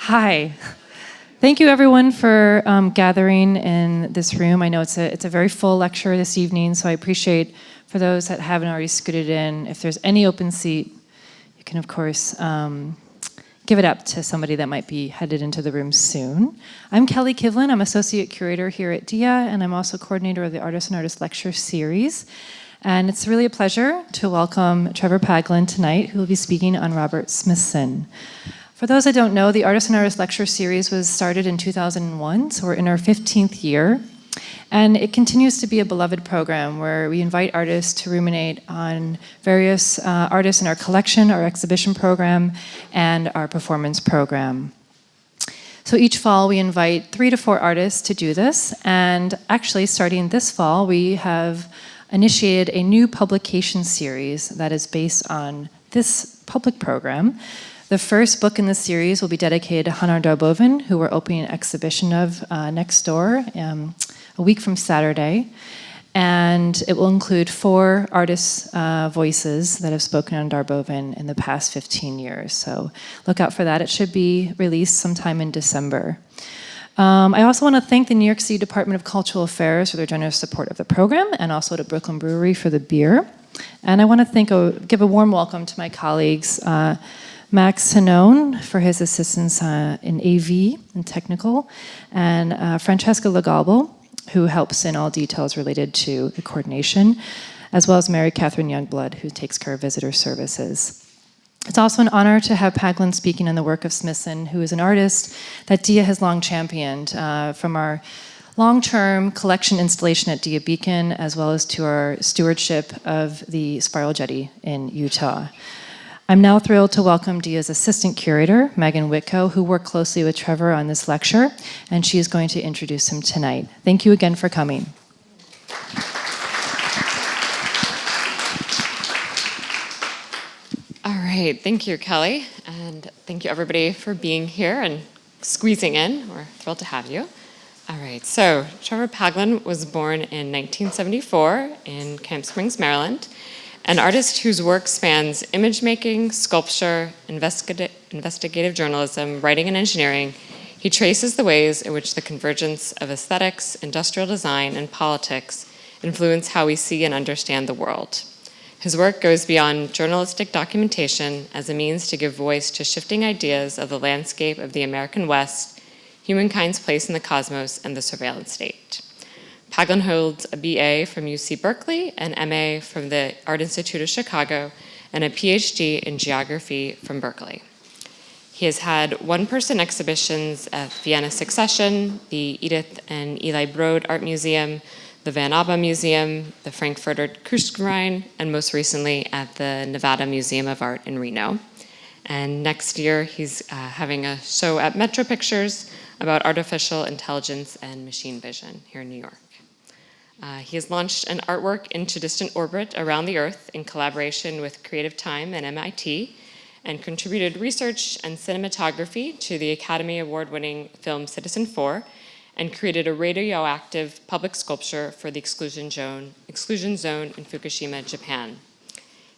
Hi. Thank you, everyone, for gathering in this room. I know it's a very full lecture this evening, so I appreciate for those that haven't already scooted in, if there's any open seat, you can, of course, give it up to somebody that might be headed into the room soon. I'm Kelly Kivlin. I'm Associate Curator here at DIA, and I'm also coordinator of the Artist and Artist Lecture Series. And it's really a pleasure to welcome Trevor Paglen tonight, who will be speaking on Robert Smithson. For those that don't know, the Artist and Artist Lecture Series was started in 2001, so we're in our 15th year. And it continues to be a beloved program where we invite artists to ruminate on various artists in our collection, our exhibition program, and our performance program. So each fall we invite 3 to 4 artists to do this, and actually starting this fall we have initiated a new publication series that is based on this public program. The first book in the series will be dedicated to Hanar Darboven, who we're opening an exhibition of next door a week from Saturday. And it will include 4 artists' voices that have spoken on Darboven in the past 15 years. So look out for that. It should be released sometime in December. I also want to thank the New York City Department of Cultural Affairs for their generous support of the program, and also to Brooklyn Brewery for the beer. And I want to give a warm welcome to my colleagues, Max Hanone for his assistance in AV and technical, and Francesca Legalbo, who helps in all details related to the coordination, as well as Mary Catherine Youngblood, who takes care of visitor services. It's also an honor to have Paglen speaking on the work of Smithson, who is an artist that DIA has long championed, from our long-term collection installation at DIA Beacon, as well as to our stewardship of the Spiral Jetty in Utah. I'm now thrilled to welcome DIA's assistant curator, Megan Whitco, who worked closely with Trevor on this lecture, and she is going to introduce him tonight. Thank you again for coming. All right, thank you, Kelly, and thank you everybody for being here and squeezing in. We're thrilled to have you. All right, so Trevor Paglen was born in 1974 in Camp Springs, Maryland, an artist whose work spans image making, sculpture, investigative journalism, writing, and engineering. He traces the ways in which the convergence of aesthetics, industrial design, and politics influence how we see and understand the world. His work goes beyond journalistic documentation as a means to give voice to shifting ideas of the landscape of the American West, humankind's place in the cosmos, and the surveillance state. Paglen holds a BA from UC Berkeley, an MA from the Art Institute of Chicago, and a PhD in geography from Berkeley. He has had one-person exhibitions at Vienna Succession, the Edith and Eli Broad Art Museum, the Van Abbe Museum, the Frankfurter Kunstverein, and most recently at the Nevada Museum of Art in Reno. And next year, he's having a show at Metro Pictures about artificial intelligence and machine vision here in New York. He has launched an artwork into distant orbit around the Earth in collaboration with Creative Time and MIT, and contributed research and cinematography to the Academy Award-winning film Citizen4, and created a radioactive public sculpture for the exclusion zone in Fukushima, Japan.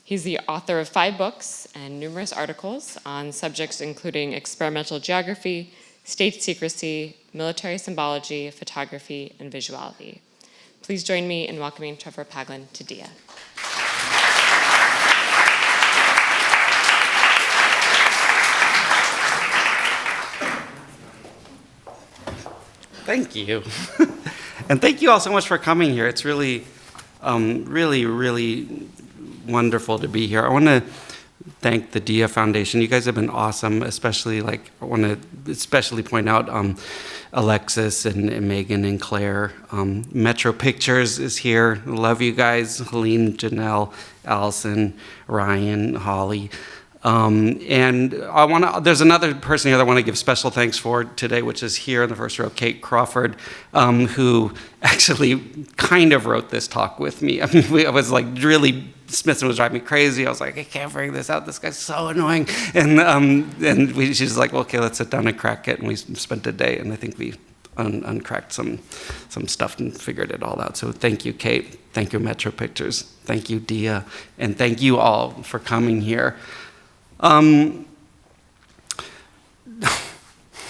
He's the author of 5 books and numerous articles on subjects including experimental geography, state secrecy, military symbology, photography, and visuality. Please join me in welcoming Trevor Paglen to DIA. Thank you. And thank you all so much for coming here. It's really, really wonderful to be here. I want to thank the DIA Foundation. You guys have been awesome, especially I want to especially point out Alexis and Megan and Claire. Metro Pictures is here. Love you guys. Helene, Janelle, Allison, Ryan, Holly. And there's another person here that I want to give special thanks for today, which is here in the first row, Kate Crawford, who actually kind of wrote this talk with me. I mean, I was really, Smithson was driving me crazy. I was like, I can't figure this out. This guy's so annoying. And she's like, well, okay, let's sit down and crack it. And we spent a day, and I think we uncracked some stuff and figured it all out. So thank you, Kate. Thank you, Metro Pictures. Thank you, DIA. And thank you all for coming here.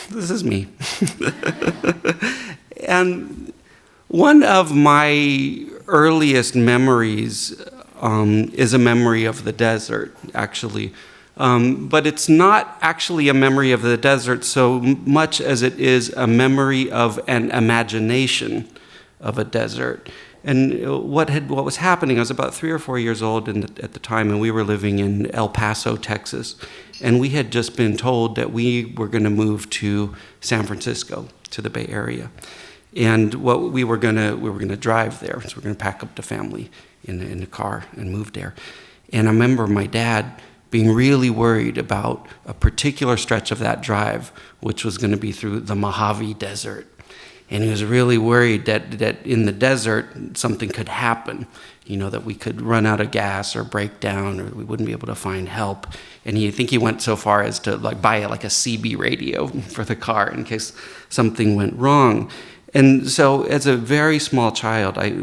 this is me. And one of my earliest memories is a memory of the desert, actually. But it's not actually a memory of the desert so much as it is a memory of an imagination of a desert. And what was happening, I was about 3 or 4 years old at the time, and we were living in El Paso, Texas. And we had just been told that we were going to move to San Francisco, to the Bay Area. And what we were going to drive there. So we're going to pack up the family in the car and move there. And I remember my dad being really worried about a particular stretch of that drive, which was going to be through the Mojave Desert. And he was really worried that in the desert something could happen, that we could run out of gas or break down, or we wouldn't be able to find help. And I think he went so far as to buy a CB radio for the car in case something went wrong. And so as a very small child, I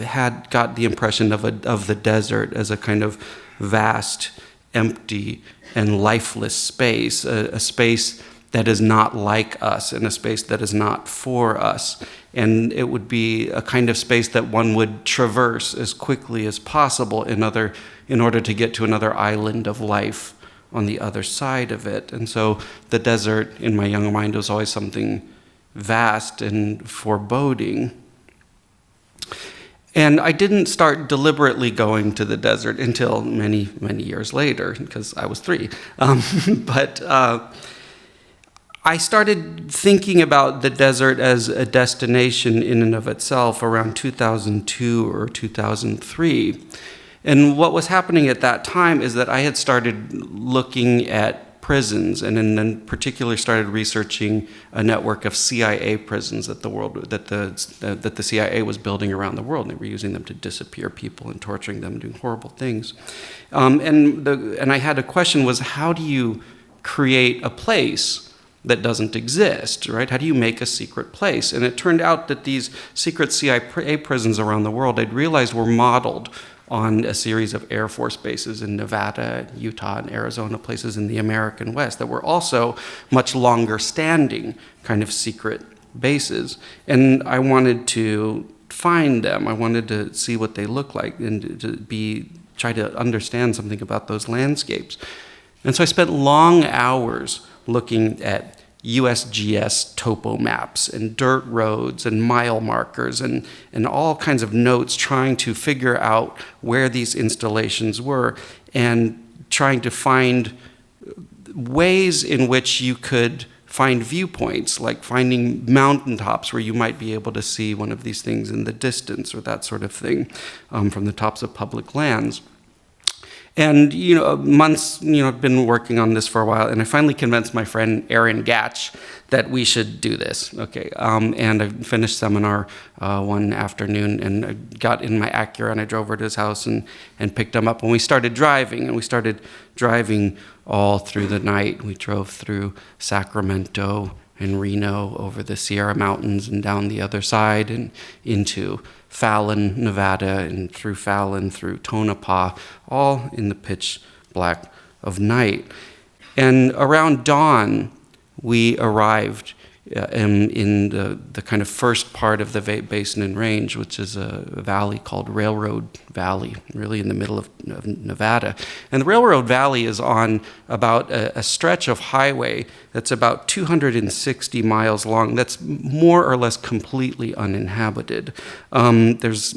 had got the impression of the desert as a kind of vast, empty, and lifeless space, a space that is not like us, and a space that is not for us. And it would be a kind of space that one would traverse as quickly as possible in order to get to another island of life on the other side of it. And so the desert, in my young mind, was always something vast and foreboding. And I didn't start deliberately going to the desert until many, many years later, because I was 3. But I started thinking about the desert as a destination in and of itself around 2002 or 2003. And what was happening at that time is that I had started looking at prisons, and in particular started researching a network of CIA prisons that the CIA was building around the world. And they were using them to disappear people and torturing them and doing horrible things. And I had a question: was how do you create a place that doesn't exist, right? How do you make a secret place? And it turned out that these secret CIA prisons around the world, I'd realized, were modeled on a series of Air Force bases in Nevada, Utah, and Arizona, places in the American West that were also much longer standing kind of secret bases. And I wanted to find them. I wanted to see what they look like and to try to understand something about those landscapes. And so I spent long hours looking at USGS topo maps and dirt roads and mile markers and all kinds of notes, trying to figure out where these installations were and trying to find ways in which you could find viewpoints, like finding mountaintops where you might be able to see one of these things in the distance or that sort of thing from the tops of public lands. And, months, I've been working on this for a while, and I finally convinced my friend Aaron Gatch that we should do this, okay? And I finished seminar one afternoon, and I got in my Acura, and I drove over to his house and picked him up. And we started driving all through the night. We drove through Sacramento and Reno, over the Sierra Mountains and down the other side and into Fallon, Nevada, and through Fallon, through Tonopah, all in the pitch black of night. And around dawn, we arrived in the kind of first part of the Basin and Range, which is a valley called Railroad Valley, really in the middle of Nevada. And the Railroad Valley is on about a stretch of highway that's about 260 miles long, that's more or less completely uninhabited. It's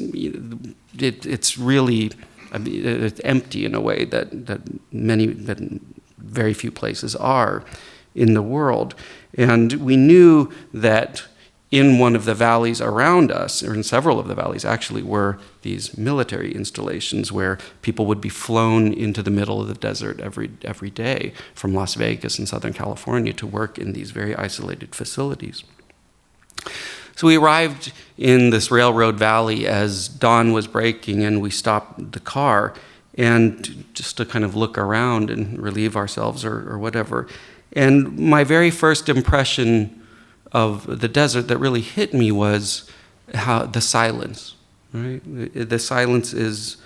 really, it's empty in a way that very few places are in the world. And we knew that in one of the valleys around us, or in several of the valleys actually, were these military installations where people would be flown into the middle of the desert every day from Las Vegas and Southern California to work in these very isolated facilities. So we arrived in this railroad valley as dawn was breaking, and we stopped the car and just to kind of look around and relieve ourselves or whatever. And my very first impression of the desert that really hit me was the silence, right? The silence is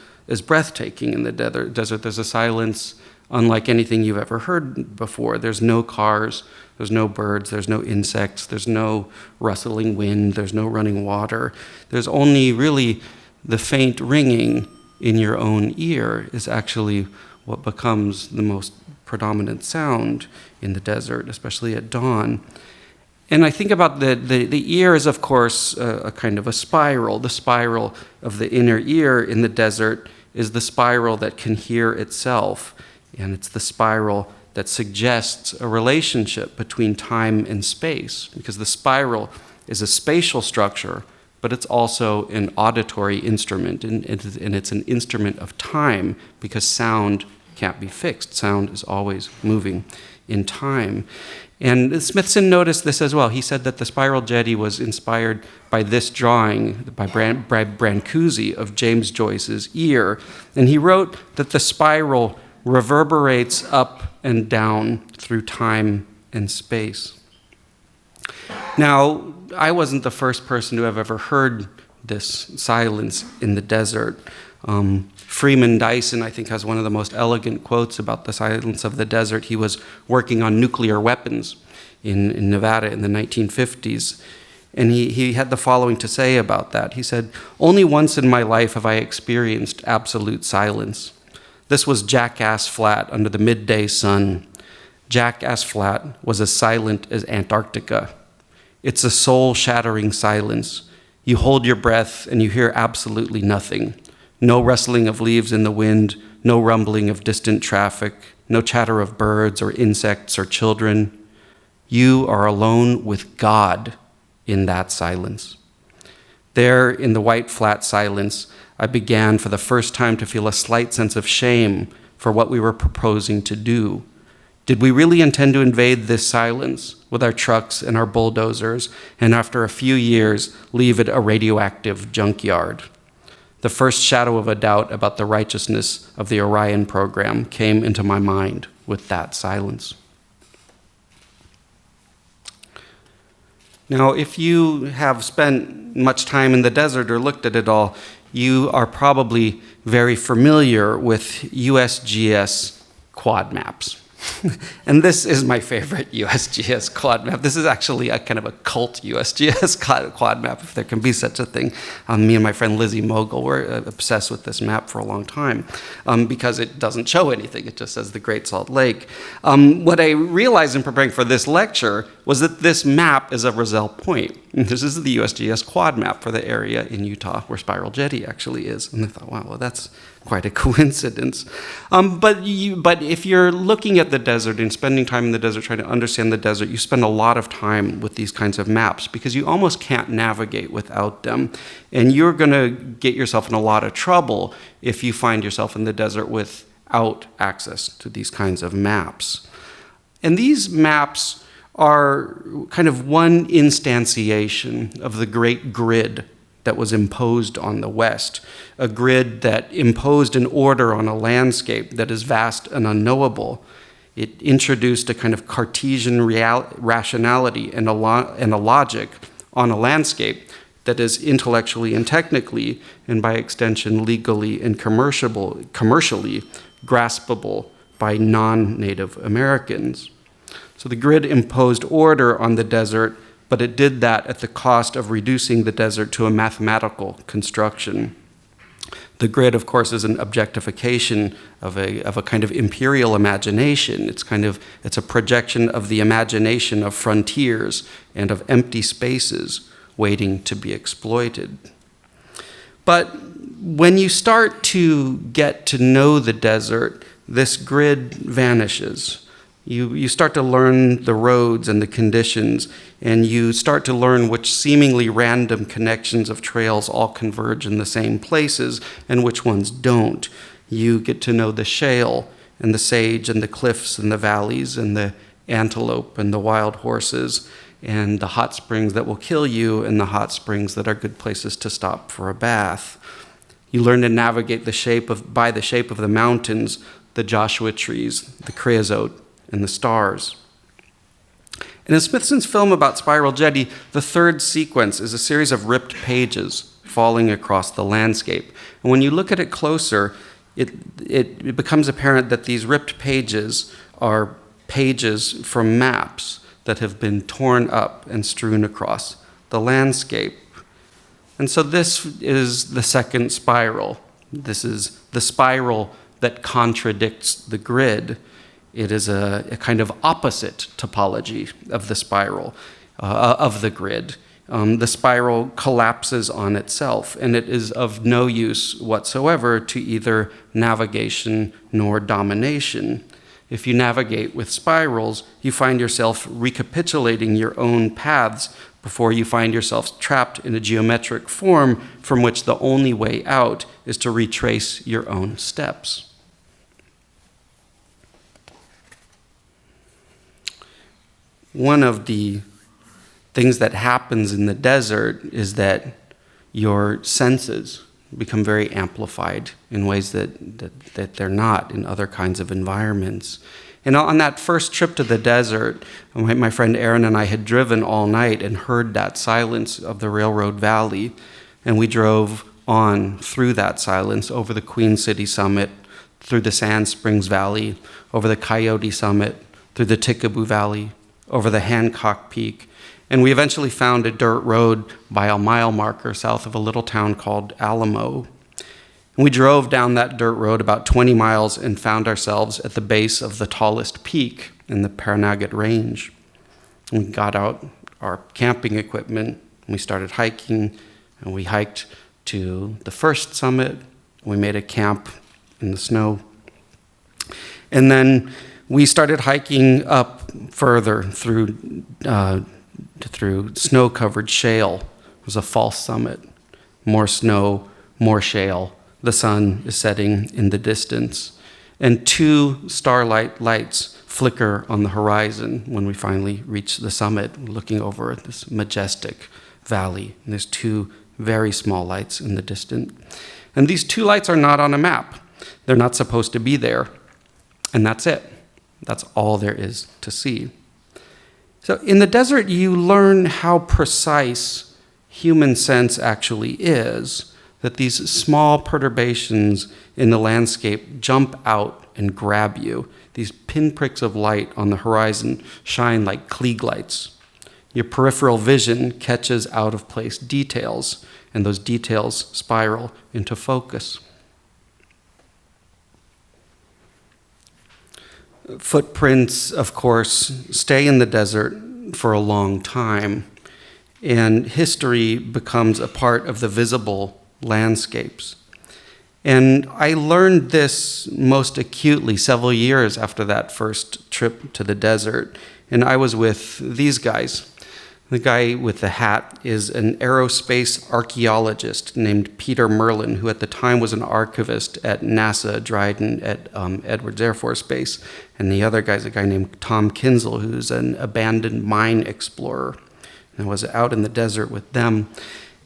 breathtaking in the desert. There's a silence unlike anything you've ever heard before. There's no cars, there's no birds, there's no insects, there's no rustling wind, there's no running water. There's only really the faint ringing in your own ear is actually what becomes the most predominant sound in the desert, especially at dawn. And I think about the ear is, of course, a kind of a spiral. The spiral of the inner ear in the desert is the spiral that can hear itself. And it's the spiral that suggests a relationship between time and space, because the spiral is a spatial structure, but it's also an auditory instrument, and it's an instrument of time, because sound can't be fixed. Sound is always moving in time. And Smithson noticed this as well. He said that the spiral jetty was inspired by this drawing by Brancusi of James Joyce's ear. And he wrote that the spiral reverberates up and down through time and space. Now, I wasn't the first person to have ever heard this silence in the desert. Freeman Dyson, I think, has one of the most elegant quotes about the silence of the desert. He was working on nuclear weapons in Nevada in the 1950s. And he had the following to say about that. He said, "Only once in my life have I experienced absolute silence. This was Jackass Flat under the midday sun. Jackass Flat was as silent as Antarctica. It's a soul-shattering silence. You hold your breath and you hear absolutely nothing. No rustling of leaves in the wind, no rumbling of distant traffic, no chatter of birds or insects or children. You are alone with God in that silence." There, in the white flat silence, I began for the first time to feel a slight sense of shame for what we were proposing to do. Did we really intend to invade this silence with our trucks and our bulldozers, and after a few years, leave it a radioactive junkyard? The first shadow of a doubt about the righteousness of the Orion program came into my mind with that silence. Now, if you have spent much time in the desert or looked at it all, you are probably very familiar with USGS quad maps. And this is my favorite USGS quad map. This is actually a kind of a cult USGS quad map, if there can be such a thing. Me and my friend Lizzie Mogul were obsessed with this map for a long time because it doesn't show anything. It just says the Great Salt Lake. What I realized in preparing for this lecture was that this map is a Roselle Point. And this is the USGS quad map for the area in Utah where Spiral Jetty actually is. And I thought, wow, well, that's quite a coincidence. But if you're looking at the desert and spending time in the desert trying to understand the desert, you spend a lot of time with these kinds of maps because you almost can't navigate without them. And you're going to get yourself in a lot of trouble if you find yourself in the desert without access to these kinds of maps. And these maps are kind of one instantiation of the great grid that was imposed on the West, a grid that imposed an order on a landscape that is vast and unknowable. It introduced a kind of Cartesian rationality and a logic on a landscape that is intellectually and technically, and by extension legally and commercially graspable by non-Native Americans. So the grid imposed order on the desert, but it did that at the cost of reducing the desert to a mathematical construction. The grid, of course, is an objectification of a kind of imperial imagination. It's a projection of the imagination of frontiers and of empty spaces waiting to be exploited. But when you start to get to know the desert, this grid vanishes. You start to learn the roads and the conditions, and you start to learn which seemingly random connections of trails all converge in the same places and which ones don't. You get to know the shale and the sage and the cliffs and the valleys and the antelope and the wild horses and the hot springs that will kill you and the hot springs that are good places to stop for a bath. You learn to navigate by the shape of the mountains, the Joshua trees, the creosote, and the stars. And in Smithson's film about Spiral Jetty, the third sequence is a series of ripped pages falling across the landscape. And when you look at it closer, it becomes apparent that these ripped pages are pages from maps that have been torn up and strewn across the landscape. And so this is the second spiral. This is the spiral that contradicts the grid. It is a kind of opposite topology of the spiral, of the grid. The spiral collapses on itself, and it is of no use whatsoever to either navigation nor domination. If you navigate with spirals, you find yourself recapitulating your own paths before you find yourself trapped in a geometric form from which the only way out is to retrace your own steps. One of the things that happens in the desert is that your senses become very amplified in ways that they're not in other kinds of environments. And on that first trip to the desert, my friend Aaron and I had driven all night and heard that silence of the railroad valley. And we drove on through that silence over the Queen City Summit, through the Sand Springs Valley, over the Coyote Summit, through the Tickaboo Valley, over the Hancock Peak. And we eventually found a dirt road by a mile marker south of a little town called Alamo. And we drove down that dirt road about 20 miles and found ourselves at the base of the tallest peak in the Pahranagat Range. We got out our camping equipment, and we started hiking, and we hiked to the first summit. We made a camp in the snow. And then we started hiking up further through snow-covered shale. It was a false summit. More snow, more shale. The sun is setting in the distance. And 2 starlight lights flicker on the horizon when we finally reach the summit, looking over this majestic valley. And there's 2 very small lights in the distance. And these 2 lights are not on a map. They're not supposed to be there. And that's it. That's all there is to see. So in the desert, you learn how precise human sense actually is, that these small perturbations in the landscape jump out and grab you. These pinpricks of light on the horizon shine like Klieg lights. Your peripheral vision catches out-of-place details, and those details spiral into focus. Footprints, of course, stay in the desert for a long time, and history becomes a part of the visible landscapes. And I learned this most acutely several years after that first trip to the desert, and I was with these guys. The guy with the hat is an aerospace archaeologist named Peter Merlin, who at the time was an archivist at NASA Dryden at Edwards Air Force Base. And the other guy's a guy named Tom Kinzel, who's an abandoned mine explorer, and was out in the desert with them.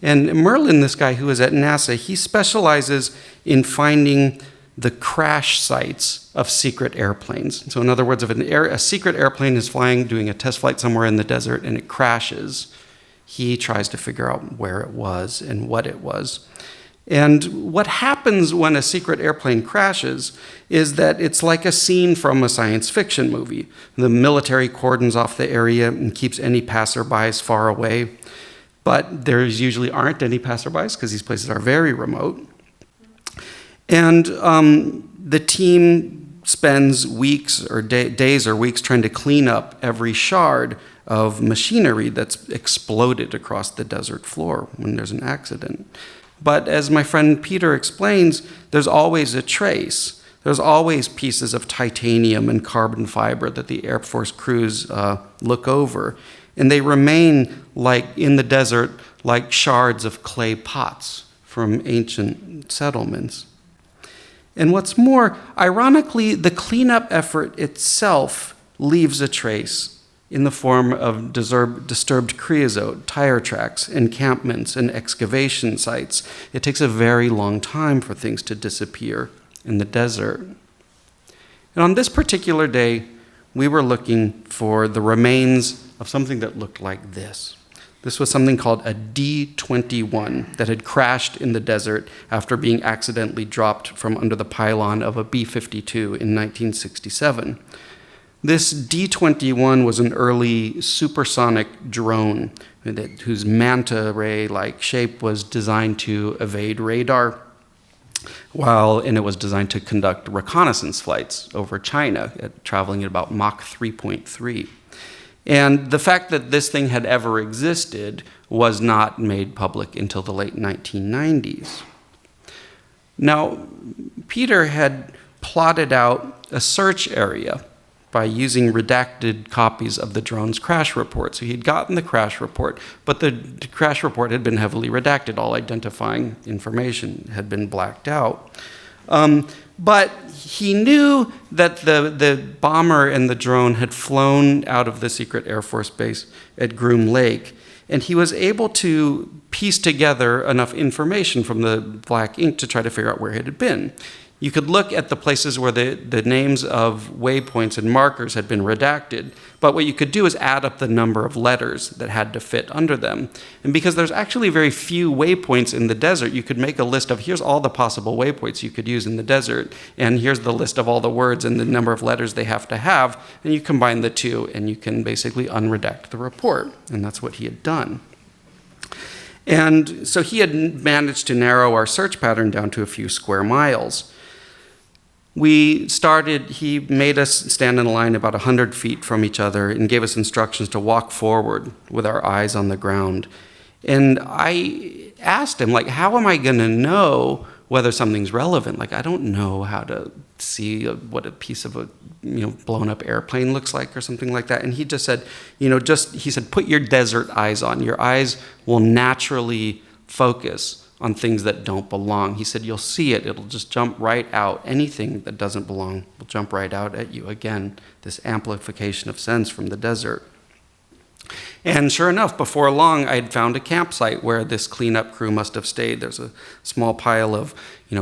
And Merlin, this guy who was at NASA, he specializes in finding the crash sites of secret airplanes. So in other words, if a secret airplane is flying, doing a test flight somewhere in the desert, and it crashes, he tries to figure out where it was and what it was. And what happens when a secret airplane crashes is that it's like a scene from a science fiction movie. The military cordons off the area and keeps any passerbys far away. But there usually aren't any passerbys because these places are very remote. And the team spends weeks or days or weeks trying to clean up every shard of machinery that's exploded across the desert floor when there's an accident. But as my friend Peter explains, there's always a trace. There's always pieces of titanium and carbon fiber that the Air Force crews look over. And they remain like in the desert like shards of clay pots from ancient settlements. And what's more, ironically, the cleanup effort itself leaves a trace in the form of disturbed creosote, tire tracks, encampments, and excavation sites. It takes a very long time for things to disappear in the desert. And on this particular day, we were looking for the remains of something that looked like this. This was something called a D-21 that had crashed in the desert after being accidentally dropped from under the pylon of a B-52 in 1967. This D-21 was an early supersonic drone whose manta ray-like shape was designed to evade radar, and it was designed to conduct reconnaissance flights over China, traveling at about Mach 3.3. And the fact that this thing had ever existed was not made public until the late 1990s. Now, Peter had plotted out a search area by using redacted copies of the drone's crash report. So he'd gotten the crash report, but the crash report had been heavily redacted. All identifying information had been blacked out. But he knew that the bomber and the drone had flown out of the secret Air Force base at Groom Lake, and he was able to piece together enough information from the black ink to try to figure out where it had been. You could look at the places where the names of waypoints and markers had been redacted, but what you could do is add up the number of letters that had to fit under them. And because there's actually very few waypoints in the desert, you could make a list of here's all the possible waypoints you could use in the desert, and here's the list of all the words and the number of letters they have to have, and you combine the two, and you can basically unredact the report. And that's what he had done. And so he had managed to narrow our search pattern down to a few square miles. He made us stand in a line about 100 feet from each other and gave us instructions to walk forward with our eyes on the ground. And I asked him, how am I going to know whether something's relevant? I don't know how to see what a piece of a blown up airplane looks like or something like that. And he just said, he said, put your desert eyes on. Your eyes will naturally focus on things that don't belong. He said, you'll see it. It'll just jump right out. Anything that doesn't belong will jump right out at you. Again, this amplification of sense from the desert. And sure enough, before long, I had found a campsite where this cleanup crew must have stayed. There's a small pile of,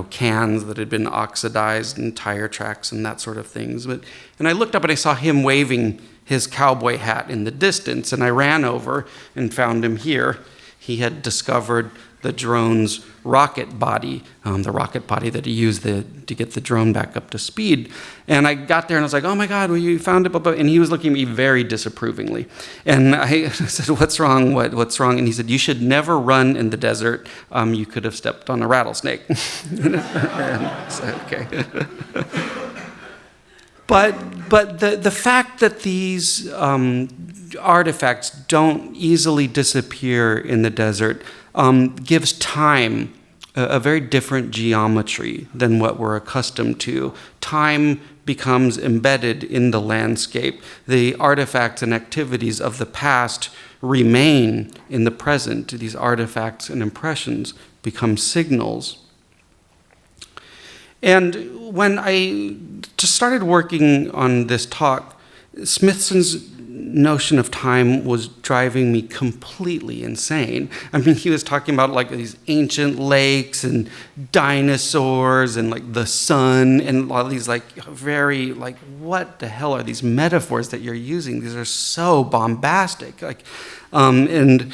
cans that had been oxidized and tire tracks and that sort of things. And I looked up and I saw him waving his cowboy hat in the distance, and I ran over and found him here. He had discovered the drone's rocket body, the rocket body that he used to get the drone back up to speed. And I got there and I was like, oh my God, well, you found it, and he was looking at me very disapprovingly. And I said, what's wrong, what's wrong? And he said, you should never run in the desert. You could have stepped on a rattlesnake. And I said, okay. But the fact that these artifacts don't easily disappear in the desert gives time a very different geometry than what we're accustomed to. Time becomes embedded in the landscape. The artifacts and activities of the past remain in the present. These artifacts and impressions become signals. And when I just started working on this talk, Smithson's notion of time was driving me completely insane. I mean, he was talking about these ancient lakes and dinosaurs and the sun and all these very what the hell are these metaphors that you're using? These are so bombastic. And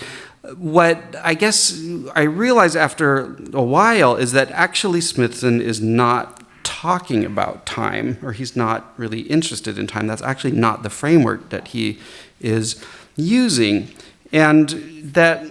what I guess I realized after a while is that actually Smithson is not talking about time, or he's not really interested in time. That's actually not the framework that he is using. And that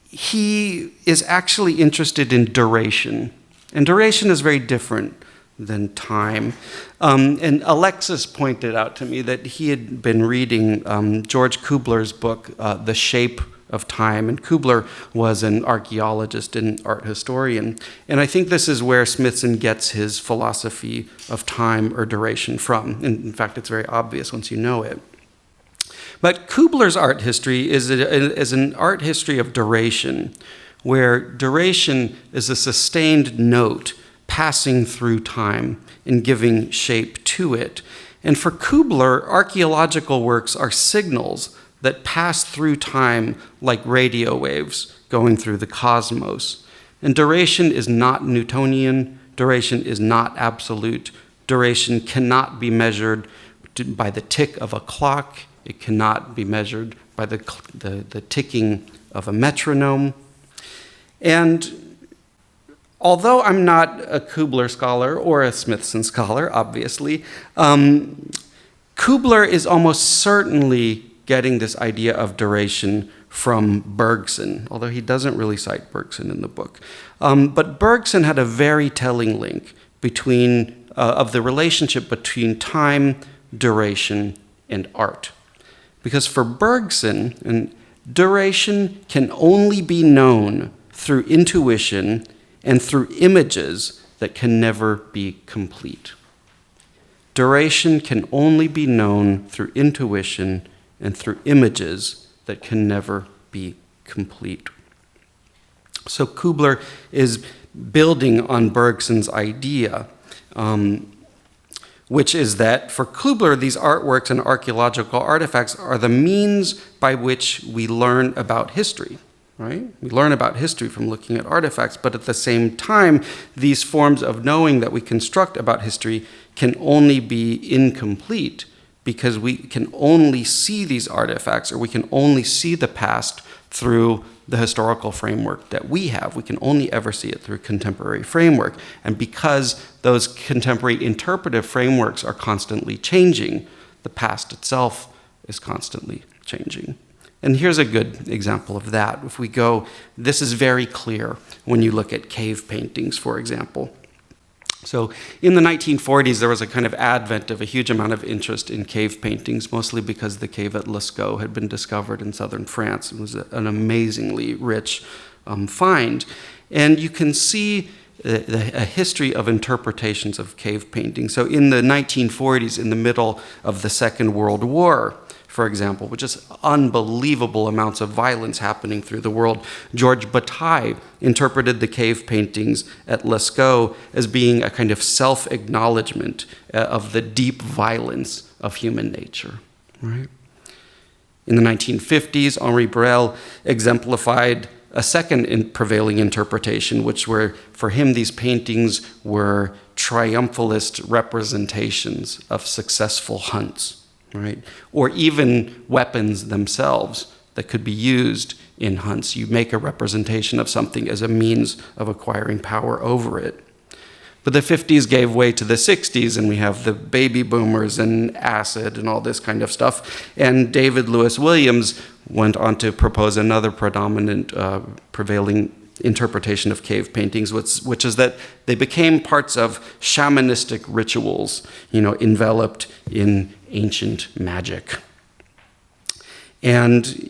he is actually interested in duration. And duration is very different than time. And Alexis pointed out to me that he had been reading George Kubler's book, The Shape of Time, and Kubler was an archaeologist and art historian. And I think this is where Smithson gets his philosophy of time or duration from. And in fact, it's very obvious once you know it. But Kubler's art history is an art history of duration, where duration is a sustained note passing through time and giving shape to it. And for Kubler, archaeological works are signals that pass through time like radio waves going through the cosmos. And duration is not Newtonian. Duration is not absolute. Duration cannot be measured by the tick of a clock. It cannot be measured by the ticking of a metronome. And although I'm not a Kubler scholar or a Smithson scholar, obviously, Kubler is almost certainly getting this idea of duration from Bergson, although he doesn't really cite Bergson in the book. But Bergson had a very telling link of the relationship between time, duration, and art. Because for Bergson, duration can only be known through intuition and through images that can never be complete. Duration can only be known through intuition and through images that can never be complete. So Kubler is building on Bergson's idea, which is that for Kubler, these artworks and archaeological artifacts are the means by which we learn about history, right? We learn about history from looking at artifacts, but at the same time, these forms of knowing that we construct about history can only be incomplete because we can only see these artifacts, or we can only see the past through the historical framework that we have. We can only ever see it through contemporary framework. And because those contemporary interpretive frameworks are constantly changing, the past itself is constantly changing. And here's a good example of that. If we go, this is very clear when you look at cave paintings, for example. So in the 1940s, there was a kind of advent of a huge amount of interest in cave paintings, mostly because the cave at Lascaux had been discovered in southern France. It was an amazingly rich find. And you can see a history of interpretations of cave paintings. So in the 1940s, in the middle of the Second World War, for example, with just unbelievable amounts of violence happening through the world, George Bataille interpreted the cave paintings at Lascaux as being a kind of self-acknowledgement of the deep violence of human nature, right? In the 1950s, Henri Borel exemplified a second prevailing interpretation, which were, for him, these paintings were triumphalist representations of successful hunts, right? Or even weapons themselves that could be used in hunts. You make a representation of something as a means of acquiring power over it. But the 50s gave way to the 60s, and we have the baby boomers and acid and all this kind of stuff. And David Lewis Williams went on to propose another predominant prevailing interpretation of cave paintings, which is that they became parts of shamanistic rituals, enveloped in ancient magic. And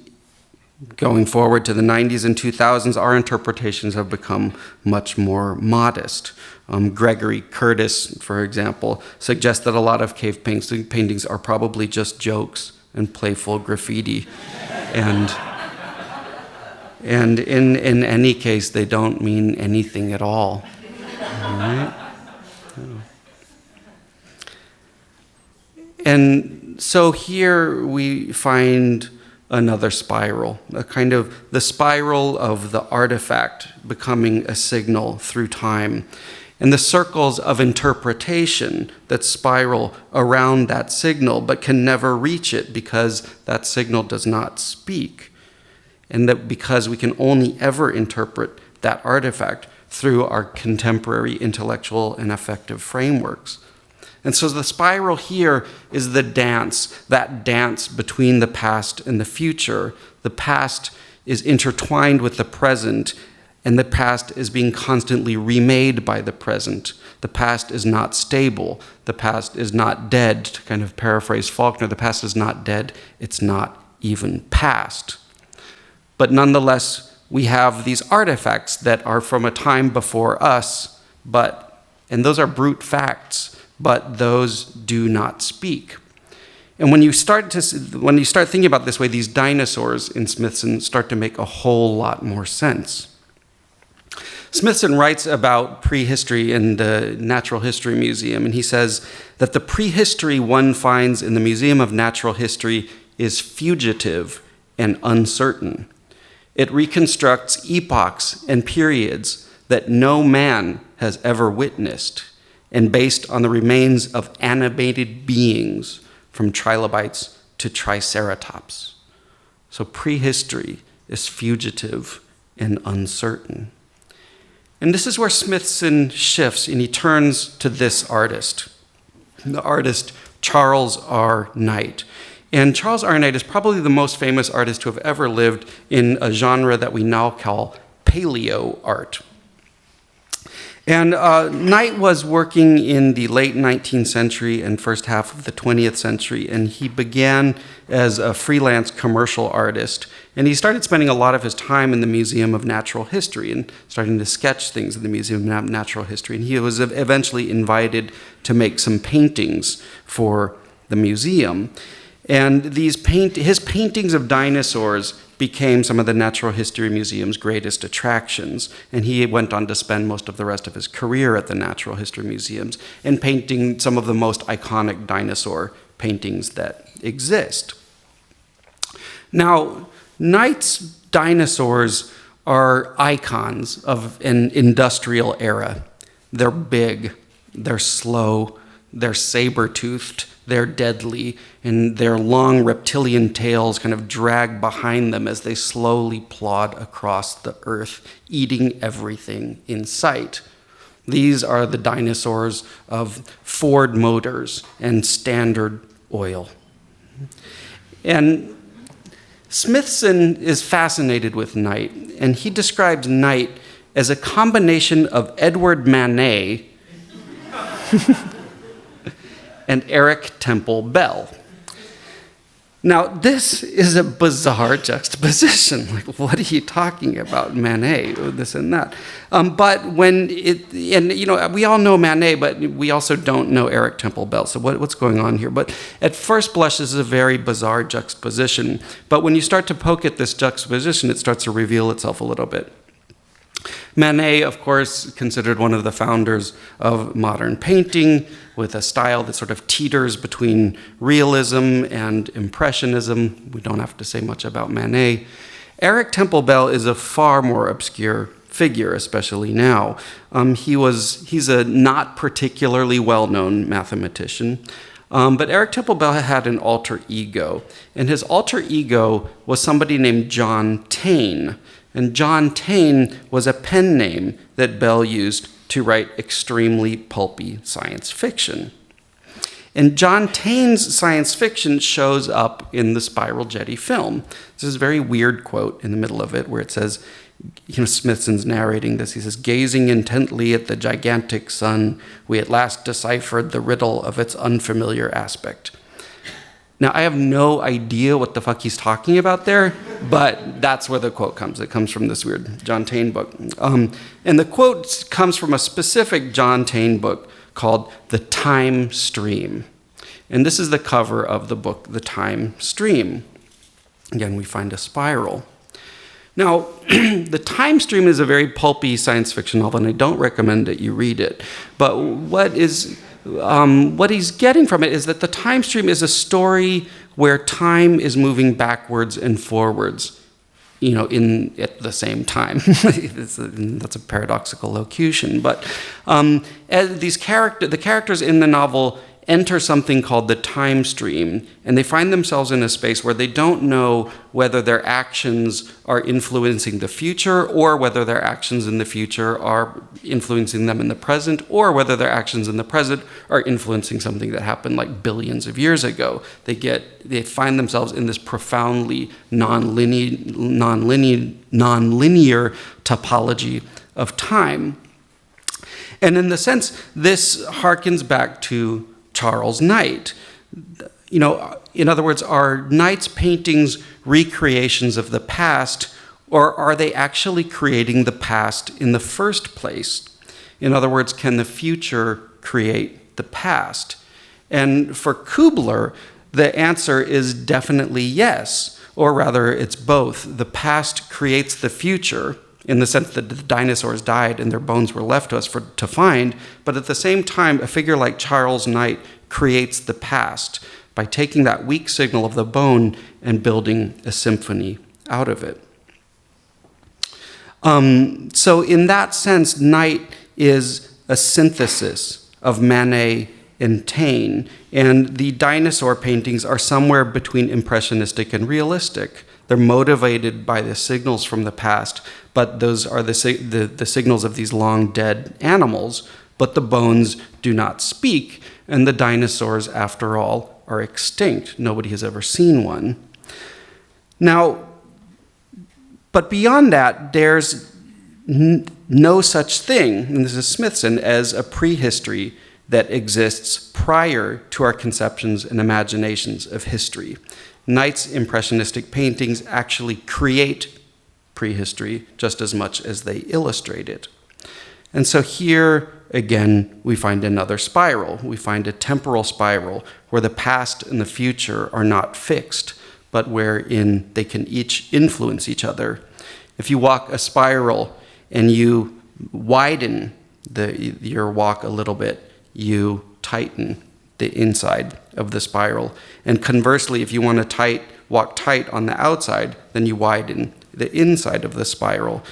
going forward to the 90s and 2000s, our interpretations have become much more modest. Gregory Curtis, for example, suggests that a lot of cave paintings are probably just jokes and playful graffiti. And in any case, they don't mean anything at all. All right? And so here we find another spiral, a kind of the spiral of the artifact becoming a signal through time, and the circles of interpretation that spiral around that signal but can never reach it because that signal does not speak, and that because we can only ever interpret that artifact through our contemporary intellectual and affective frameworks. And so the spiral here is the dance, that dance between the past and the future. The past is intertwined with the present, and the past is being constantly remade by the present. The past is not stable. The past is not dead. To kind of paraphrase Faulkner, the past is not dead. It's not even past. But nonetheless, we have these artifacts that are from a time before us, and those are brute facts, but those do not speak. And when you start thinking about it this way, these dinosaurs in Smithson start to make a whole lot more sense. Smithson writes about prehistory in the Natural History Museum, and he says that the prehistory one finds in the Museum of Natural History is fugitive and uncertain. It reconstructs epochs and periods that no man has ever witnessed, and based on the remains of animated beings from trilobites to Triceratops. So prehistory is fugitive and uncertain. And this is where Smithson shifts, and he turns to this artist, the artist Charles R. Knight. And Charles R. Knight is probably the most famous artist to have ever lived in a genre that we now call Paleo art. And Knight was working in the late 19th century and first half of the 20th century, and he began as a freelance commercial artist. And he started spending a lot of his time in the Museum of Natural History and starting to sketch things in the Museum of Natural History. And he was eventually invited to make some paintings for the museum. And his paintings of dinosaurs became some of the Natural History Museum's greatest attractions. And he went on to spend most of the rest of his career at the Natural History Museums and painting some of the most iconic dinosaur paintings that exist. Now, Knight's dinosaurs are icons of an industrial era. They're big, they're slow, they're saber-toothed, they're deadly, and their long reptilian tails kind of drag behind them as they slowly plod across the earth, eating everything in sight. These are the dinosaurs of Ford Motors and Standard Oil. And Smithson is fascinated with Knight, and he describes Knight as a combination of Edward Manet and Eric Temple Bell. Now, this is a bizarre juxtaposition. Like, what are you talking about? Manet, this and that. But we all know Manet, but we also don't know Eric Temple Bell. So what's going on here? But at first blush, this is a very bizarre juxtaposition. But when you start to poke at this juxtaposition, it starts to reveal itself a little bit. Manet, of course, considered one of the founders of modern painting, with a style that sort of teeters between realism and impressionism. We don't have to say much about Manet. Eric Temple Bell is a far more obscure figure, especially now. He's a not particularly well-known mathematician, but Eric Temple Bell had an alter ego, and his alter ego was somebody named John Taine. And John Taine was a pen name that Bell used to write extremely pulpy science fiction. And John Taine's science fiction shows up in the Spiral Jetty film. There's this very weird quote in the middle of it where it says, Smithson's narrating this, he says, "Gazing intently at the gigantic sun, we at last deciphered the riddle of its unfamiliar aspect." Now, I have no idea what the fuck he's talking about there, but that's where the quote comes. It comes from this weird John Taine book. And the quote comes from a specific John Taine book called The Time Stream. And this is the cover of the book, The Time Stream. Again, we find a spiral. Now, The Time Stream is a very pulpy science fiction novel, and I don't recommend that you read it. But what he's getting from it is that the time stream is a story where time is moving backwards and forwards, at the same time. That's a paradoxical locution. But the characters in the novel enter something called the time stream, and they find themselves in a space where they don't know whether their actions are influencing the future, or whether their actions in the future are influencing them in the present, or whether their actions in the present are influencing something that happened like billions of years ago. They find themselves in this profoundly non-linear topology of time. And in the sense, this harkens back to Charles Knight. In other words, are Knight's paintings recreations of the past, or are they actually creating the past in the first place? In other words, can the future create the past? And for Kubler, the answer is definitely yes, or rather, it's both. The past creates the future, in the sense that the dinosaurs died and their bones were left to us to find, but at the same time, a figure like Charles Knight creates the past by taking that weak signal of the bone and building a symphony out of it. So in that sense, Knight is a synthesis of Manet and tame. And the dinosaur paintings are somewhere between impressionistic and realistic. They're motivated by the signals from the past, but those are the signals of these long dead animals, but the bones do not speak, and the dinosaurs, after all, are extinct. Nobody has ever seen one. Now, but beyond that, there's no such thing, and this is Smithson, as a prehistory that exists prior to our conceptions and imaginations of history. Knight's impressionistic paintings actually create prehistory just as much as they illustrate it. And so here, again, we find another spiral. We find a temporal spiral where the past and the future are not fixed, but wherein they can each influence each other. If you walk a spiral and you widen your walk a little bit, you tighten the inside of the spiral. And conversely, if you want to walk tight on the outside, then you widen the inside of the spiral.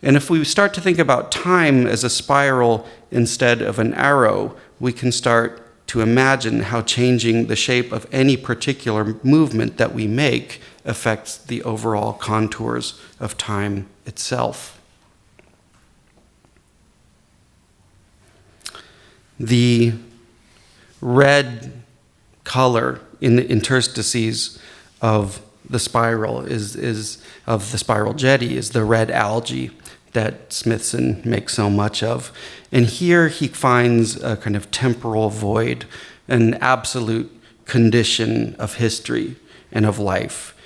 And if we start to think about time as a spiral instead of an arrow, we can start to imagine how changing the shape of any particular movement that we make affects the overall contours of time itself. The red color in the interstices of the spiral of the spiral jetty is the red algae that Smithson makes so much of. And here he finds a kind of temporal void, an absolute condition of history and of life.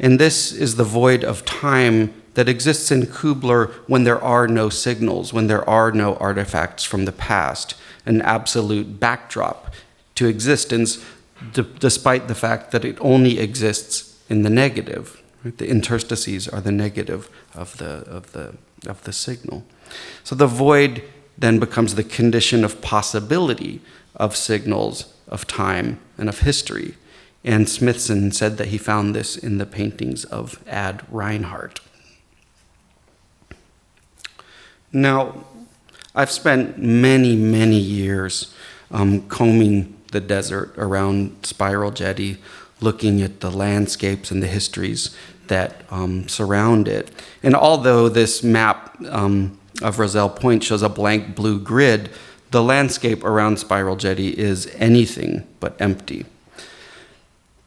And this is the void of time that exists in Kubler when there are no signals, when there are no artifacts from the past, an absolute backdrop to existence, despite the fact that it only exists in the negative. Right? The interstices are the negative of the signal. So the void then becomes the condition of possibility of signals, of time, and of history. And Smithson said that he found this in the paintings of Ad Reinhardt. Now, I've spent many, many years combing the desert around Spiral Jetty, looking at the landscapes and the histories that surround it. And although this map of Roselle Point shows a blank blue grid, the landscape around Spiral Jetty is anything but empty.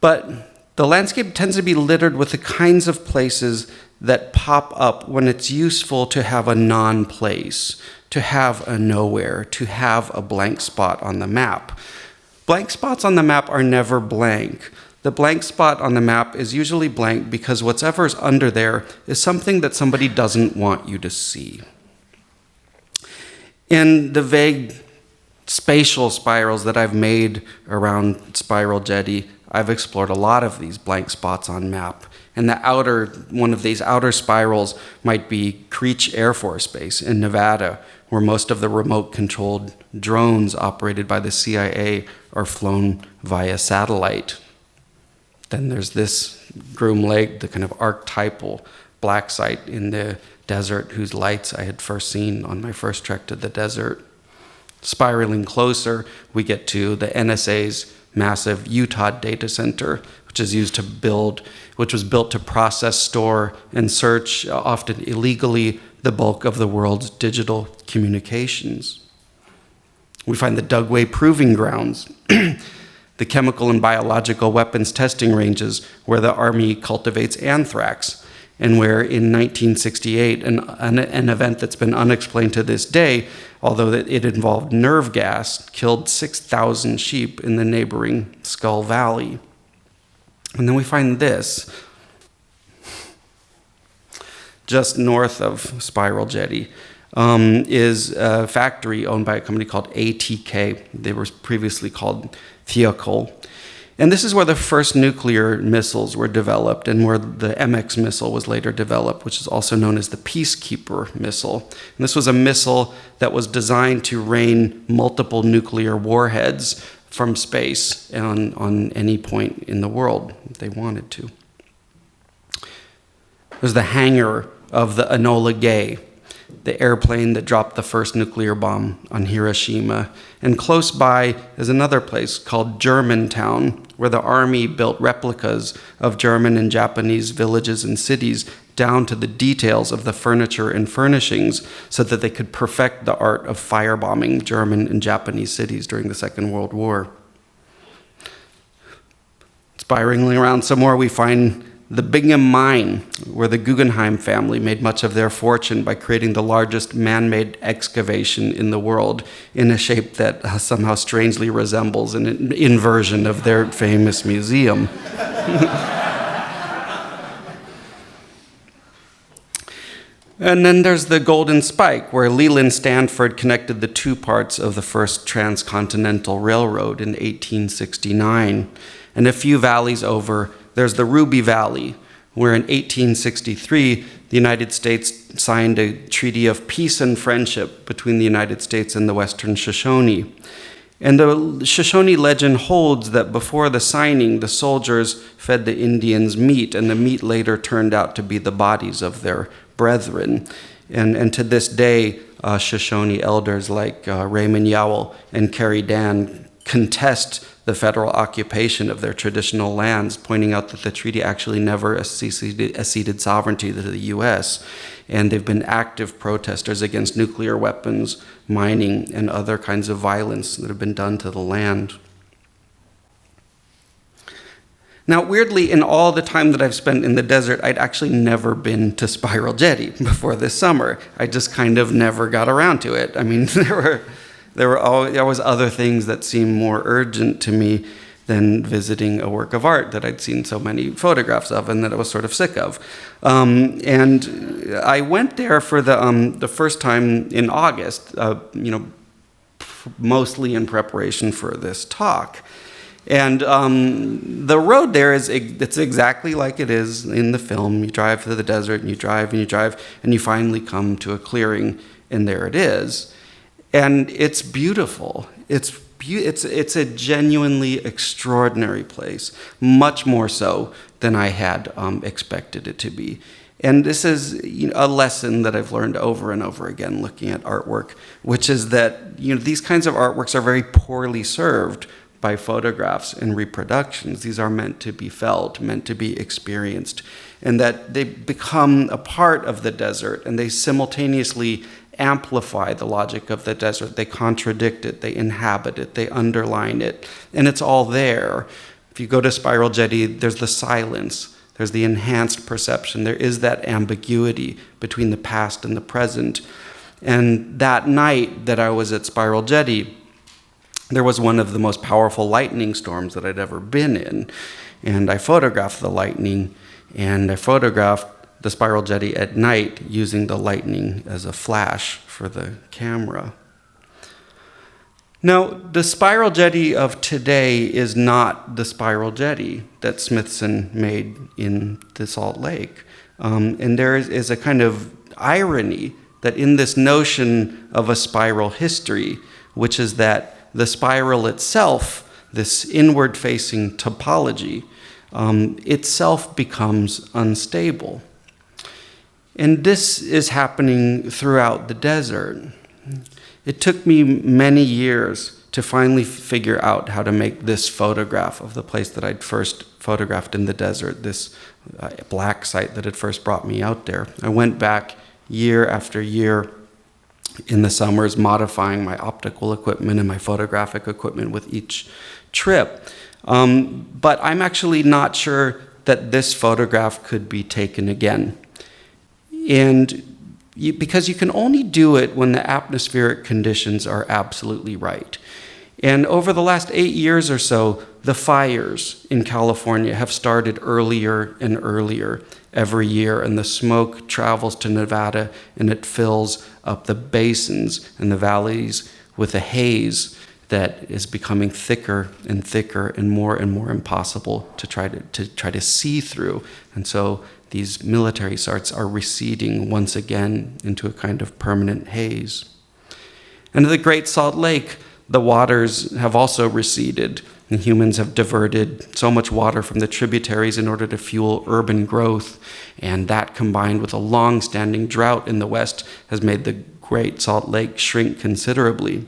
But the landscape tends to be littered with the kinds of places that pop up when it's useful to have a non-place, to have a nowhere, to have a blank spot on the map. Blank spots on the map are never blank. The blank spot on the map is usually blank because whatever's under there is something that somebody doesn't want you to see. In the vague spatial spirals that I've made around Spiral Jetty, I've explored a lot of these blank spots on map. And one of these outer spirals might be Creech Air Force Base in Nevada, where most of the remote-controlled drones operated by the CIA are flown via satellite. Then there's this Groom Lake, the kind of archetypal black site in the desert whose lights I had first seen on my first trek to the desert. Spiraling closer, we get to the NSA's massive Utah data center, which was built to process, store, and search, often illegally, the bulk of the world's digital communications. We find the Dugway Proving Grounds, the chemical and biological weapons testing ranges where the Army cultivates anthrax, and where in 1968, an event that's been unexplained to this day, although it involved nerve gas, killed 6,000 sheep in the neighboring Skull Valley. And then we find this, just north of Spiral Jetty, is a factory owned by a company called ATK. They were previously called Thiokol. And this is where the first nuclear missiles were developed and where the MX missile was later developed, which is also known as the Peacekeeper missile. And this was a missile that was designed to rain multiple nuclear warheads from space on any point in the world if they wanted to. There's the hangar of the Enola Gay. the airplane that dropped the first nuclear bomb on Hiroshima. And close by is another place called Germantown, where the army built replicas of German and Japanese villages and cities down to the details of the furniture and furnishings so that they could perfect the art of firebombing German and Japanese cities during the Second World War. Spiraling around some more, we find the Bingham Mine, where the Guggenheim family made much of their fortune by creating the largest man-made excavation in the world in a shape that somehow strangely resembles an inversion of their famous museum. And then there's the Golden Spike, where Leland Stanford connected the two parts of the first transcontinental railroad in 1869. And a few valleys over, there's the Ruby Valley, where in 1863, the United States signed a treaty of peace and friendship between the United States and the Western Shoshone. And the Shoshone legend holds that before the signing, the soldiers fed the Indians meat, and the meat later turned out to be the bodies of their brethren. And to this day, Shoshone elders like Raymond Yowell and Carrie Dan contest the federal occupation of their traditional lands, pointing out that the treaty actually never acceded sovereignty to the U.S., and they've been active protesters against nuclear weapons, mining, and other kinds of violence that have been done to the land. Now, weirdly, in all the time that I've spent in the desert, I'd actually never been to Spiral Jetty before this summer. I just kind of never got around to it. I mean, there were always other things that seemed more urgent to me than visiting a work of art that I'd seen so many photographs of and that I was sort of sick of. And I went there for the first time in August, mostly in preparation for this talk. And the road there it's exactly like it is in the film. You drive through the desert, and you drive, and you drive, and you finally come to a clearing, and there it is. And it's beautiful. It's a genuinely extraordinary place, much more so than I had expected it to be. And this is a lesson that I've learned over and over again looking at artwork, which is that these kinds of artworks are very poorly served by photographs and reproductions. These are meant to be felt, meant to be experienced, and that they become a part of the desert, and they simultaneously amplify the logic of the desert. They contradict it, they inhabit it, they underline it, and it's all there. If you go to Spiral Jetty, there's the silence, there's the enhanced perception, there is that ambiguity between the past and the present. And that night that I was at Spiral Jetty, there was one of the most powerful lightning storms that I'd ever been in. And I photographed the lightning, and I photographed the Spiral Jetty at night using the lightning as a flash for the camera. Now, the Spiral Jetty of today is not the Spiral Jetty that Smithson made in the Salt Lake. And there is a kind of irony that in this notion of a spiral history, which is that the spiral itself, this inward-facing topology, itself becomes unstable. And this is happening throughout the desert. It took me many years to finally figure out how to make this photograph of the place that I'd first photographed in the desert, this black site that had first brought me out there. I went back year after year in the summers, modifying my optical equipment and my photographic equipment with each trip. But I'm actually not sure that this photograph could be taken again. And because you can only do it when the atmospheric conditions are absolutely right. And over the last 8 years or so, the fires in California have started earlier and earlier every year, and the smoke travels to Nevada, and it fills up the basins and the valleys with a haze that is becoming thicker and thicker and more impossible to try to see through. And so these military sites are receding once again into a kind of permanent haze. And in the Great Salt Lake, the waters have also receded. And humans have diverted so much water from the tributaries in order to fuel urban growth, and that combined with a long-standing drought in the West has made the Great Salt Lake shrink considerably.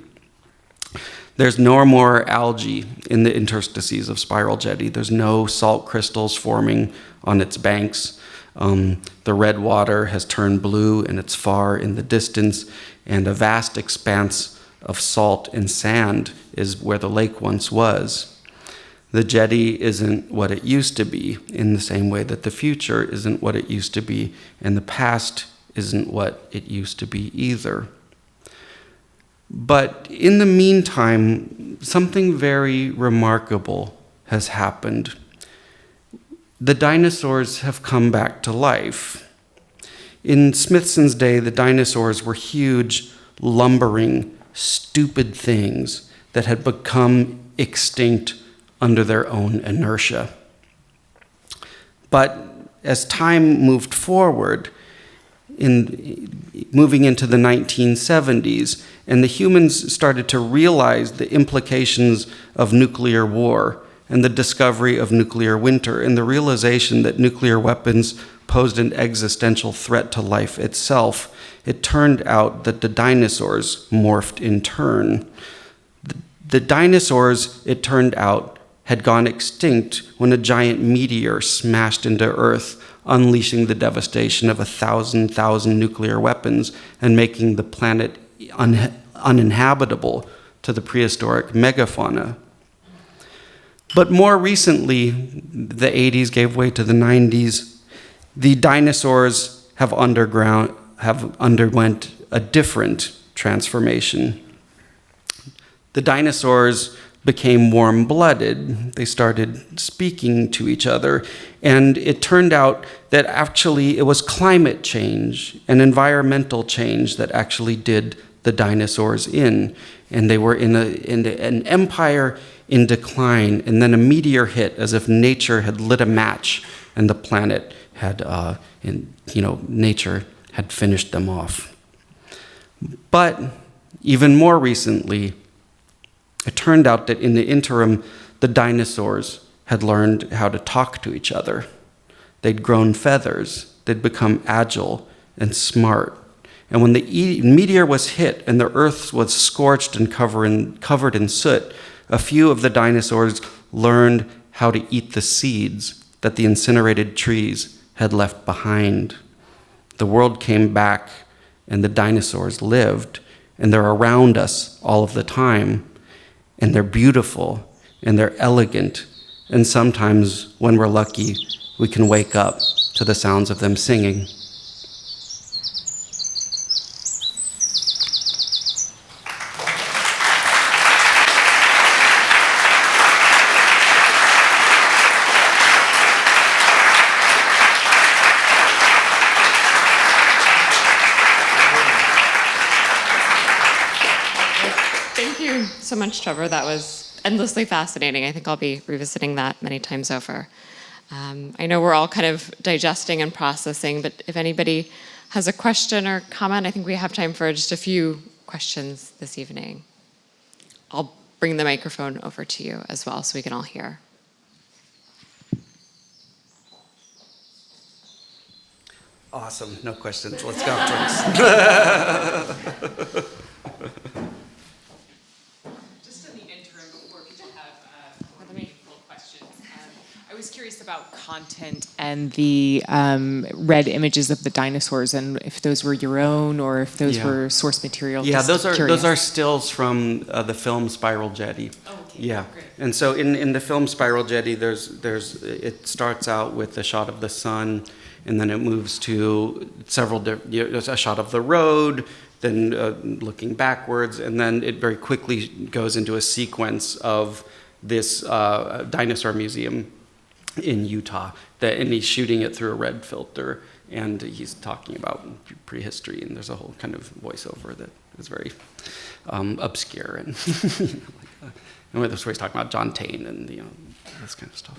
There's no more algae in the interstices of Spiral Jetty. There's no salt crystals forming on its banks. The red water has turned blue and it's far in the distance, and a vast expanse of salt and sand is where the lake once was. The jetty isn't what it used to be, in the same way that the future isn't what it used to be, and the past isn't what it used to be either. But in the meantime, something very remarkable has happened. The dinosaurs have come back to life. In Smithson's day, the dinosaurs were huge, lumbering, stupid things that had become extinct under their own inertia. But as time moved forward, moving into the 1970s, and the humans started to realize the implications of nuclear war and the discovery of nuclear winter and the realization that nuclear weapons posed an existential threat to life itself, it turned out that the dinosaurs morphed in turn. The dinosaurs, it turned out, had gone extinct when a giant meteor smashed into Earth, unleashing the devastation of 1,000 nuclear weapons and making the planet uninhabitable to the prehistoric megafauna. But more recently, the 80s gave way to the 90s. The dinosaurs have underwent a different transformation. The dinosaurs became warm-blooded. They started speaking to each other, and it turned out that actually it was climate change and environmental change that actually did the dinosaurs in, and they were in an empire in decline, and then a meteor hit as if nature had lit a match, and the planet had, nature had finished them off. But even more recently, it turned out that in the interim, the dinosaurs had learned how to talk to each other. They'd grown feathers, they'd become agile and smart. And when the meteor was hit and the earth was scorched and covered in soot, a few of the dinosaurs learned how to eat the seeds that the incinerated trees had left behind. The world came back and the dinosaurs lived, and they're around us all of the time. And they're beautiful, and they're elegant, and sometimes, when we're lucky, we can wake up to the sounds of them singing. Thank you so much, Trevor. That was endlessly fascinating. I think I'll be revisiting that many times over. I know we're all kind of digesting and processing, but if anybody has a question or comment, I think we have time for just a few questions this evening. I'll bring the microphone over to you as well so we can all hear. Awesome, no questions. Let's go, please. I was curious about content and the red images of the dinosaurs, and if those were your own or if those were source material. Yeah, Just those are stills from the film Spiral Jetty. Oh, okay. Yeah, Great. and so in the film Spiral Jetty, it starts out with a shot of the sun, and then it moves to a shot of the road, then looking backwards, and then it very quickly goes into a sequence of this dinosaur museum in Utah, and he's shooting it through a red filter, and he's talking about prehistory, and there's a whole kind of voiceover that is very obscure, and and that's where he's talking about John Taine and this kind of stuff.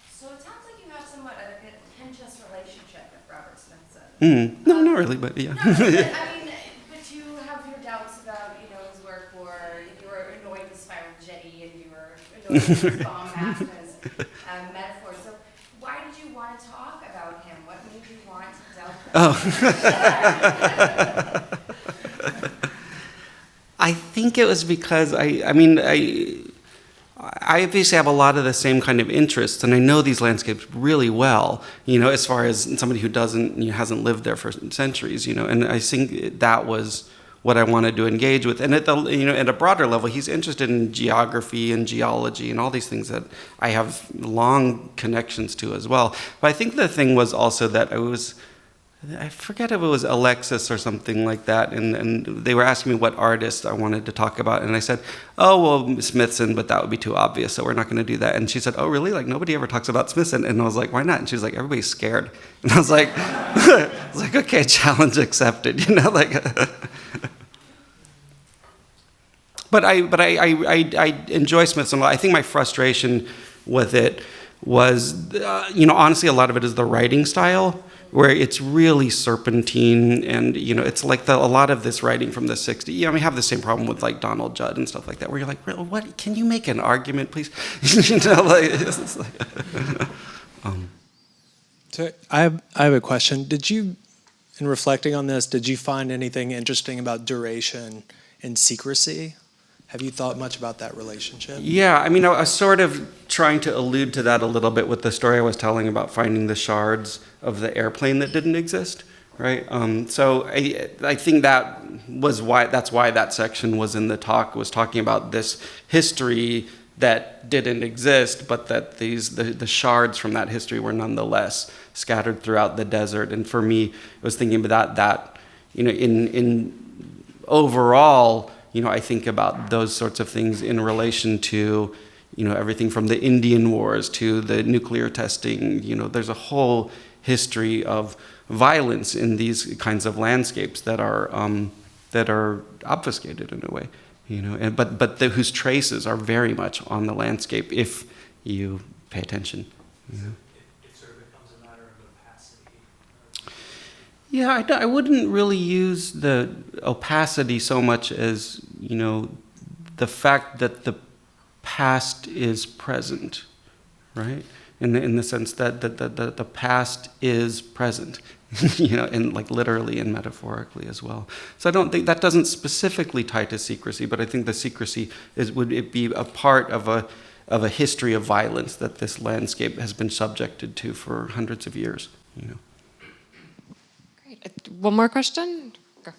So it sounds like you have somewhat of a contentious relationship with Robert Smithson. No, not really, but yeah. No, but, I mean, but you have your doubts about his work, or those bomb mask as metaphors. So why did you want to talk about him? What made you want to delve into I think it was because I obviously have a lot of the same kind of interests, and I know these landscapes really well, as far as somebody who hasn't lived there for centuries, and I think that was what I wanted to engage with. And at a broader level, he's interested in geography and geology and all these things that I have long connections to as well. But I think the thing was also that I forget if it was Alexis or something like that, and they were asking me what artist I wanted to talk about, and I said, oh, well, Smithson, but that would be too obvious, so we're not going to do that. And she said, oh, really? Like, nobody ever talks about Smithson? And I was like, why not? And she was like, everybody's scared. And I was like, okay, challenge accepted, But I enjoy Smithson a lot. I think my frustration with it was, honestly, a lot of it is the writing style, where it's really serpentine, and it's like a lot of this writing from the 60s. We have the same problem with like Donald Judd and stuff like that, where you're like, what? Can you make an argument, please? So I have a question. In reflecting on this, did you find anything interesting about duration and secrecy? Have you thought much about that relationship? Yeah, I was sort of trying to allude to that a little bit with the story I was telling about finding the shards of the airplane that didn't exist, right? So I think that's why that section was in the talk, was talking about this history that didn't exist, but that the shards from that history were nonetheless scattered throughout the desert. And for me, I was thinking about that, in overall, I think about those sorts of things in relation to, everything from the Indian Wars to the nuclear testing. There's a whole history of violence in these kinds of landscapes that are obfuscated in a way, but whose traces are very much on the landscape if you pay attention. It sort of becomes a matter of opacity. Yeah, I wouldn't really use the opacity so much as, the fact that the past is present, right? In the sense that the past is present, and like literally and metaphorically as well. So I don't think that doesn't specifically tie to secrecy, but I think the secrecy would it be a part of a history of violence that this landscape has been subjected to for hundreds of years. Great. One more question? Go.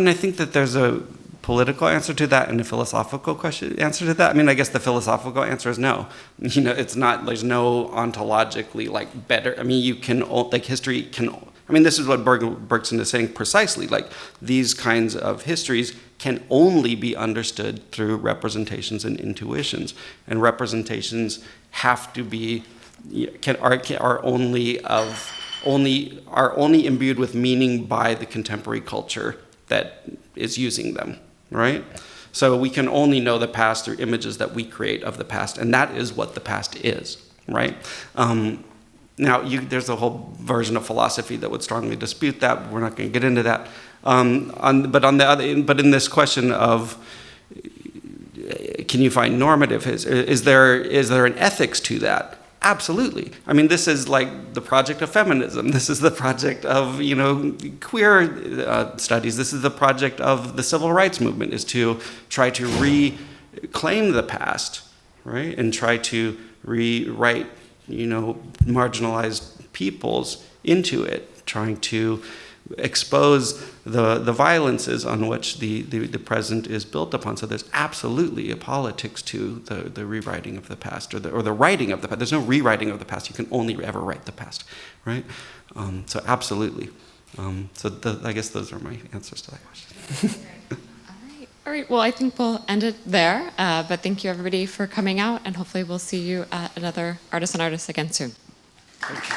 I think that there's a political answer to that and a philosophical answer to that. I guess the philosophical answer is no. It's not, there's no ontologically better. You can, history can, this is what Bergson is saying precisely. These kinds of histories can only be understood through representations and intuitions. And representations have to be, are only imbued with meaning by the contemporary culture that is using them, right? So we can only know the past through images that we create of the past, and that is what the past is, right? Now, there's a whole version of philosophy that would strongly dispute that. We're not going to get into that. But in this question of, can you find normative? Is there an ethics to that? Absolutely. This is like the project of feminism. This is the project of, queer studies. This is the project of the civil rights movement, is to try to reclaim the past, right? And try to rewrite, marginalized peoples into it, trying to expose the violences on which the present is built upon. So there's absolutely a politics to the rewriting of the past, or the writing of the past. There's no rewriting of the past. You can only ever write the past, right? So absolutely. I guess those are my answers to that question. All right. Well, I think we'll end it there. But thank you, everybody, for coming out, and hopefully we'll see you at another Artists on Artists again soon. Thank you.